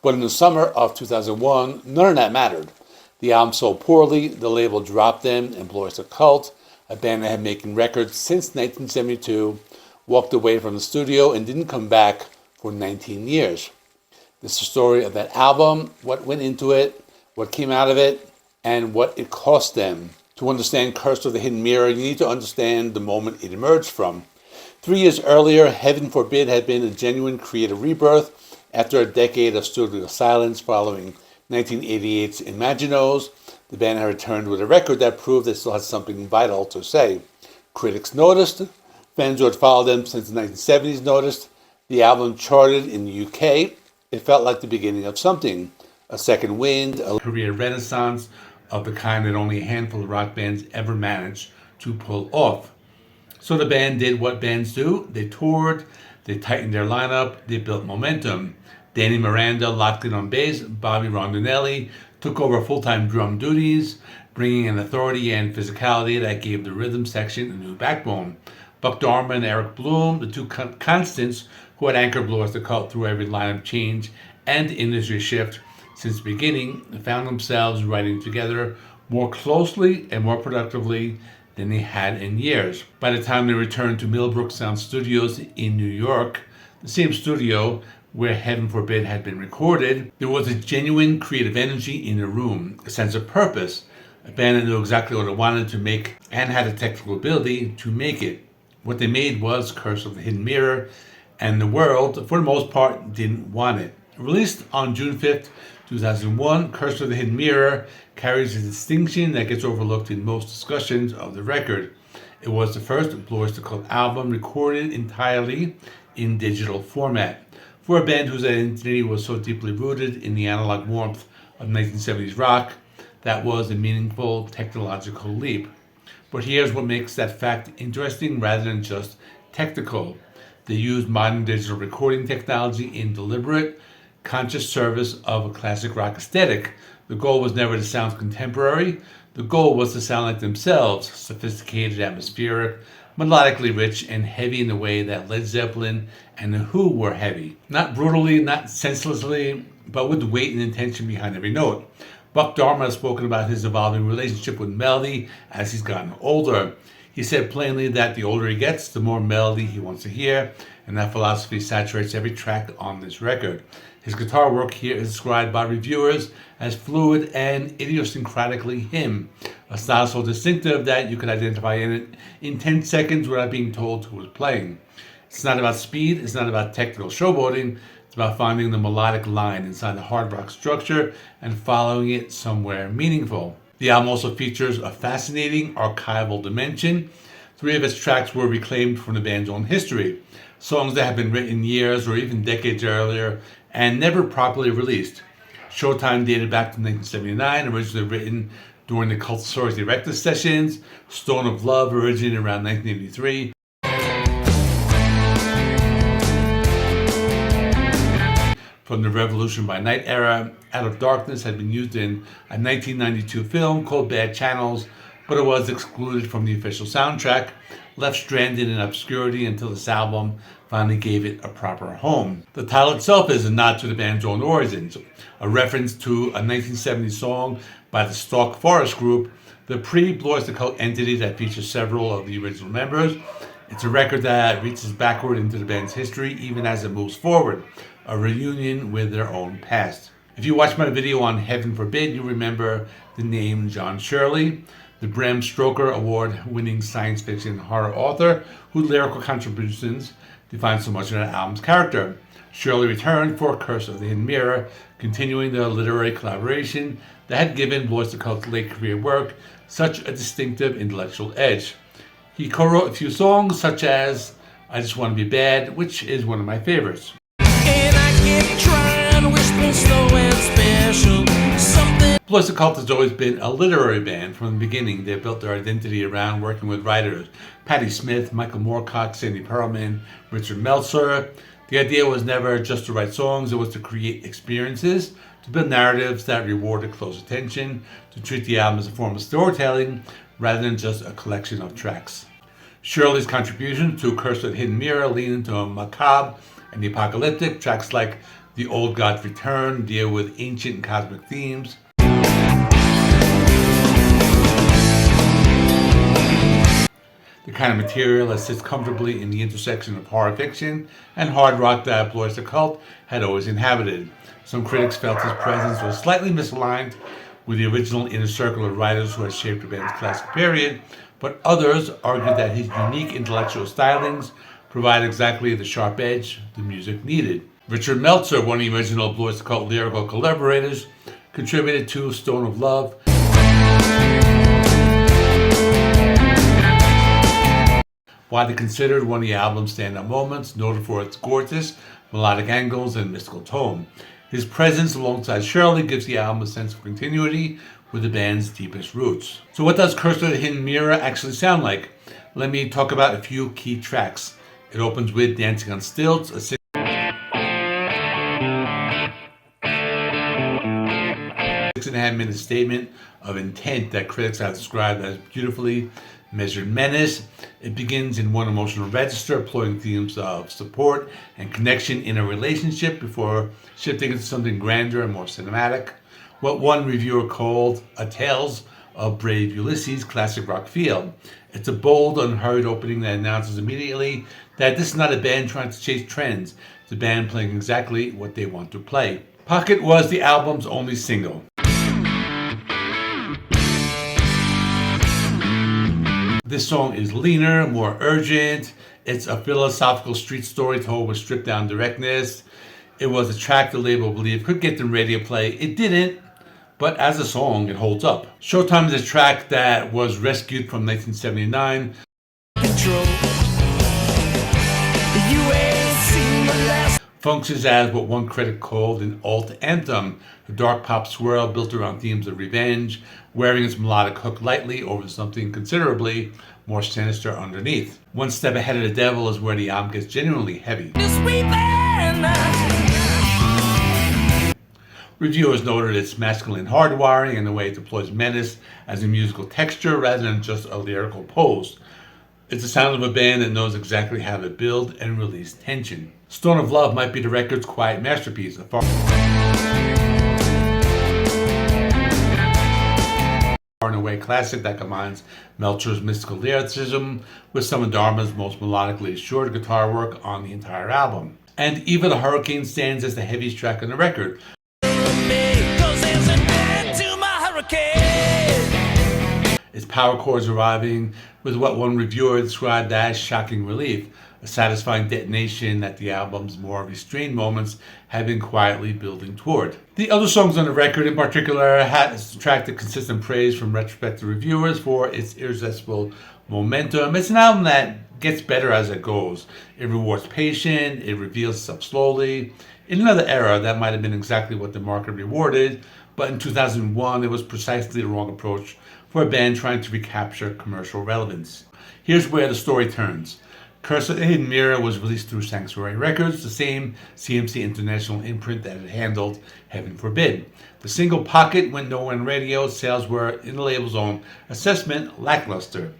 But in the summer of 2001, none of that mattered. The album sold poorly, the label dropped them, and Öyster Cult, a band that had been making records since 1972, walked away from the studio and didn't come back for 19 years. This is the story of that album, what went into it, what came out of it, and what it cost them. To understand Curse of the Hidden Mirror, you need to understand the moment it emerged from. 3 years earlier, Heaven Forbid had been a genuine creative rebirth after a decade of studio silence following 1988's Imaginos. The band had returned with a record that proved they still had something vital to say. Critics noticed. Fans who had followed them since the 1970s noticed. The album charted in the UK. It felt like the beginning of something. A second wind, a career renaissance of the kind that only a handful of rock bands ever managed to pull off. So the band did what bands do. They toured, they tightened their lineup, they built momentum. Danny Miranda locked in on bass, Bobby Rondinelli took over full-time drum duties, bringing an authority and physicality that gave the rhythm section a new backbone. Buck Dharma and Eric Bloom, the two constants who had anchored Öyster Cult through every lineup change and industry shift since the beginning, found themselves writing together more closely and more productively than they had in years. By the time they returned to Millbrook Sound Studios in New York, the same studio where Heaven Forbid had been recorded, there was a genuine creative energy in the room, a sense of purpose. A band that knew exactly what it wanted to make and had the technical ability to make it. What they made was Curse of the Hidden Mirror, and the world, for the most part, didn't want it. Released on June 5th, 2001, Curse of the Hidden Mirror carries a distinction that gets overlooked in most discussions of the record. It was the first Öyster Cult album recorded entirely in digital format. For a band whose identity was so deeply rooted in the analog warmth of 1970s rock, that was a meaningful technological leap. But here's what makes that fact interesting rather than just technical. They used modern digital recording technology in deliberate, conscious service of a classic rock aesthetic. The goal was never to sound contemporary. The goal was to sound like themselves, sophisticated, atmospheric, melodically rich, and heavy in the way that Led Zeppelin and The Who were heavy. Not brutally, not senselessly, but with the weight and intention behind every note. Buck Dharma has spoken about his evolving relationship with melody as he's gotten older. He said plainly that the older he gets, the more melody he wants to hear, and that philosophy saturates every track on this record. His guitar work here is described by reviewers as fluid and idiosyncratically him, a style so distinctive that you could identify in it in 10 seconds without being told who was playing. It's not about speed, it's not about technical showboating, it's about finding the melodic line inside the hard rock structure and following it somewhere meaningful. The album also features a fascinating archival dimension. 3 of its tracks were reclaimed from the band's own history, songs that had been written years or even decades earlier and never properly released. Showtime dated back to 1979, originally written during the Cultosaurus Erectus sessions. Stone of Love originated around 1983. From the Revolution by Night era, Out of Darkness had been used in a 1992 film called Bad Channels, but it was excluded from the official soundtrack, left stranded in obscurity until this album finally gave it a proper home. The title itself is a nod to the band's own origins, a reference to a 1970 song by the Stalk Forest Group, the pre-Öyster Cult entity that features several of the original members. It's a record that reaches backward into the band's history even as it moves forward, a reunion with their own past. If you watch my video on Heaven Forbid, you remember the name John Shirley, the Bram Stoker Award-winning science fiction horror author whose lyrical contributions define so much of that album's character. Shirley returned for Curse of the Hidden Mirror, continuing the literary collaboration that had given Öyster Cult's late career work such a distinctive intellectual edge. He co-wrote a few songs such as I Just Want to Be Bad, which is one of my favorites. And I keep trying, whispering slow and special, something. Öyster Cult has always been a literary band from the beginning. They built their identity around working with writers Patti Smith, Michael Moorcock, Sandy Pearlman, Richard Meltzer. The idea was never just to write songs, it was to create experiences, to build narratives that rewarded close attention, to treat the album as a form of storytelling rather than just a collection of tracks. Shirley's contribution to Curse of the Hidden Mirror lean into a macabre and the apocalyptic. Tracks like The The Old Gods Return deal with ancient and cosmic themes. The kind of material that sits comfortably in the intersection of horror fiction and hard rock that Öyster Cult had always inhabited. Some critics felt his presence was slightly misaligned with the original inner circle of writers who had shaped the band's classic period, but others argued that his unique intellectual stylings provide exactly the sharp edge the music needed. Richard Meltzer, one of the original Öyster Cult lyrical collaborators, contributed to Stone of Love, widely considered one of the album's standout moments, noted for its gorgeous melodic angles and mystical tone. His presence alongside Shirley gives the album a sense of continuity with the band's deepest roots. So what does Cursed Hidden Mirror actually sound like? Let me talk about a few key tracks. It opens with Dancing on Stilts, a 6.5-minute statement of intent that critics have described as beautifully measured menace. It begins in one emotional register, employing themes of support and connection in a relationship before shifting into something grander and more cinematic. What one reviewer called a Tales of Brave Ulysses classic rock feel. It's a bold, unhurried opening that announces immediately that this is not a band trying to chase trends. It's a band playing exactly what they want to play. Pocket was the album's only single. This song is leaner, more urgent. It's a philosophical street story told with stripped down directness. It was a track the label believed could get them radio play. It didn't, but as a song, it holds up. Showtime is a track that was rescued from 1979. Control. Functions as what one critic called an alt anthem, a dark pop swirl built around themes of revenge, wearing its melodic hook lightly over something considerably more sinister underneath. One step ahead of the devil is where the album gets genuinely heavy. Reviewers noted its masculine hardwiring and the way it deploys menace as a musical texture rather than just a lyrical pose. It's the sound of a band that knows exactly how to build and release tension. Stone of Love might be the record's quiet masterpiece, a far and away classic that combines Meltzer's mystical lyricism with some of Dharma's most melodically assured guitar work on the entire album. And Eva the Hurricane stands as the heaviest track on the record. Its power chords arriving with what one reviewer described as shocking relief, a satisfying detonation that the album's more restrained moments have been quietly building toward. The other songs on the record in particular has attracted consistent praise from retrospective reviewers for its irresistible momentum. It's an album that gets better as it goes. It rewards patience, it reveals itself slowly. In another era, that might have been exactly what the market rewarded, but in 2001, it was precisely the wrong approach for a band trying to recapture commercial relevance. Here's where the story turns. Cursed Hidden Mirror was released through Sanctuary Records, the same CMC International imprint that had handled Heaven Forbid. The single Pocket went nowhere on radio. Sales were, in the label's own assessment, lackluster.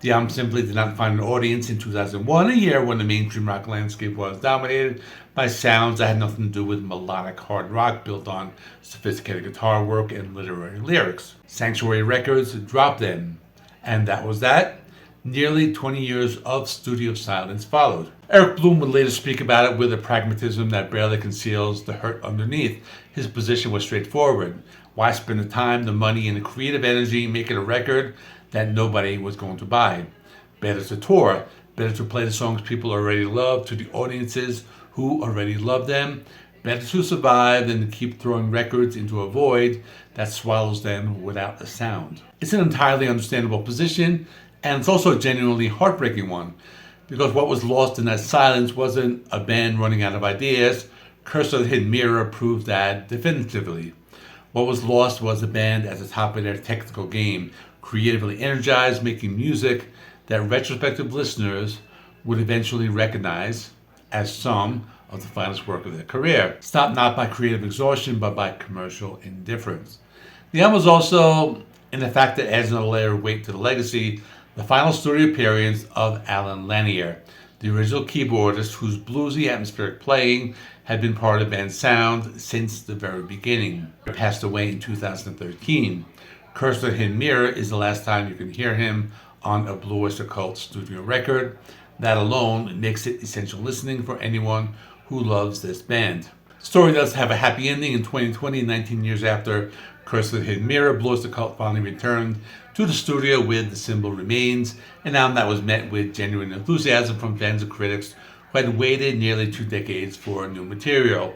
The album simply did not find an audience in 2001, a year when the mainstream rock landscape was dominated by sounds that had nothing to do with melodic hard rock built on sophisticated guitar work and literary lyrics. Sanctuary Records dropped them, and that was that. Nearly 20 years of studio silence followed. Eric Bloom would later speak about it with a pragmatism that barely conceals the hurt underneath. His position was straightforward. Why spend the time, the money, and the creative energy making a record that nobody was going to buy? Better to tour, better to play the songs people already love to the audiences who already love them, better to survive than to keep throwing records into a void that swallows them without a sound. It's an entirely understandable position, and it's also a genuinely heartbreaking one, because what was lost in that silence wasn't a band running out of ideas. Curse of the Hidden Mirror proved that definitively. What was lost was a band at the top of their technical game, creatively energized, making music that retrospective listeners would eventually recognize as some of the finest work of their career, stopped not by creative exhaustion, but by commercial indifference. The album was also, in the fact that adds another layer of weight to the legacy, the final studio appearance of Lanier, the original keyboardist whose bluesy atmospheric playing had been part of the band's sound since the very beginning. He passed away in 2013. Curse the Hidden Mirror is the last time you can hear him on a Öyster Cult studio record. That alone makes it essential listening for anyone who loves this band. The story does have a happy ending in 2020, 19 years after Curse the Hidden Mirror. Öyster Cult finally returned to the studio with The Symbol Remains, an album that was met with genuine enthusiasm from fans and critics who had waited nearly 2 decades for new material.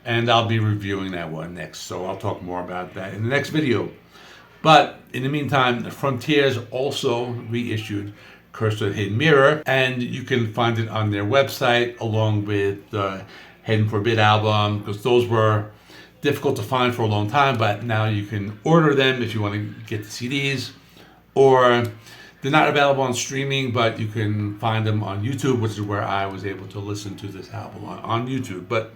And I'll be reviewing that one next, so I'll talk more about that in the next video. But in the meantime, Frontiers also reissued Curse the Hidden Mirror, and you can find it on their website along with the Heaven Forbid album, because those were difficult to find for a long time, but now you can order them if you want to get the CDs, or they're not available on streaming, but you can find them on YouTube, which is where I was able to listen to this album on YouTube. But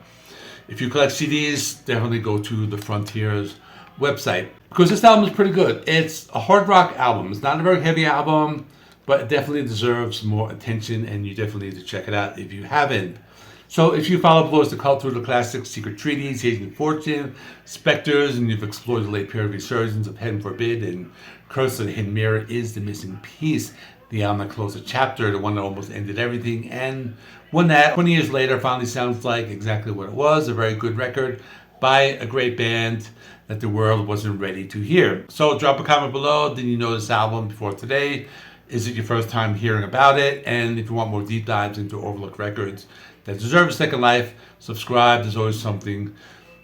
if you collect CDs, definitely go to the Frontiers website, because this album is pretty good. It's a hard rock album. It's not a very heavy album, but it definitely deserves more attention, and you definitely need to check it out if you haven't. So if you follow Öyster Cult through the classics Secret Treaties, Hating Fortune, Spectres, and you've explored the late period resurgence of Heaven Forbid, and Curse of the Hidden Mirror is the missing piece, the album that closed a chapter, the one that almost ended everything, and one that 20 years later finally sounds like exactly what it was, a very good record by a great band that the world wasn't ready to hear. So drop a comment below. Did you know this album before today? Is it your first time hearing about it? And if you want more deep dives into overlooked records that deserve a second life, subscribe. There's always something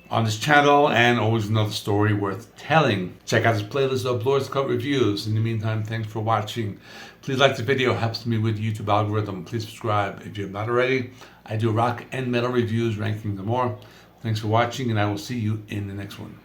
on this channel and always another story worth telling. Check out this playlist of Öyster Cult reviews. In the meantime, thanks for watching. Please like the video, helps me with the YouTube algorithm. Please subscribe if you have not already. I do rock and metal reviews, rankings and more. Thanks for watching, and I will see you in the next one.